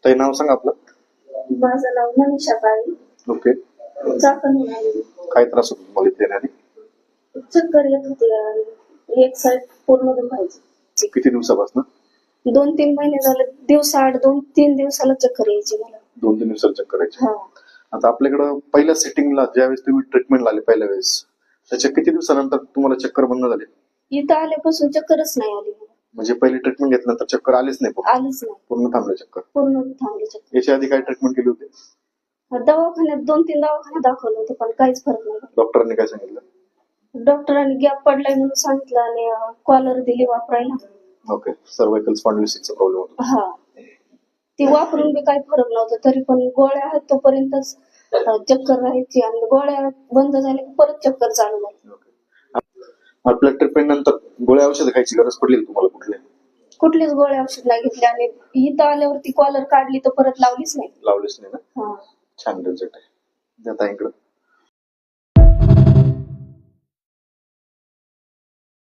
ताई नाव सांग आपलं. माझं नाव मनीषा काळे. ओके. चाकणहून आलेली. काय त्रास होतो तुम्हाला इथे येण्याआधी? चक्कर येत होती आणि एक साईड पूर्ण दुखायची. किती दिवसापासून? 2-3 महिने झाले. दिवसाआड 2-3 दिवसाला चक्कर यायची मला. 2-3 दिवसाला चक्कर यायची. हा. आता आपल्याकडं पहिल्या सेटिंगला ज्यावेळेस तुम्ही ट्रीटमेंटला आले पहिल्या वेळेस त्याच्या किती दिवसानंतर तुम्हाला चक्कर बंद झाले? इथं आल्यापासून चक्करच नाही आली मला. म्हणजे पहिली ट्रीटमेंट घेतल्यानंतर चक्कर आलीच नाही? आलीच नाही. पूर्ण थांबले चक्कर? पूर्ण थांबली चक्कर. याच्या आधी काय ट्रीटमेंट केली होती? दवाखान्यात 2-3 दवाखान्यात दाखवलं होतं पण काहीच फरक नाही. डॉक्टरांनी काय सांगितलं? डॉक्टरांनी गॅप पडलाय म्हणून सांगितलं आणि कॉलर दिली वापरायला. ओके. सर्वायकल स्पॉन्डिलोसिसचा प्रॉब्लेम होता. हा. ती वापरून बी काही फरक नव्हता. तरी पण गोळ्या आहेत तोपर्यंतच चक्कर राहायची आणि गोळ्या बंद झाल्या की परत चक्कर चालू झाली. आपल्या ट्रीटमेंट नंतर गोळ्या औषध खायची गरज पडली तुम्हाला कुठल्या? कुठलीच गोळ्या औषध नाही घेतली आणि इथं आल्यावरती कॉलर काढली तर परत लावलीच नाही. लावलीच नाही ना? छान रिझल्ट आहे. आता इकडं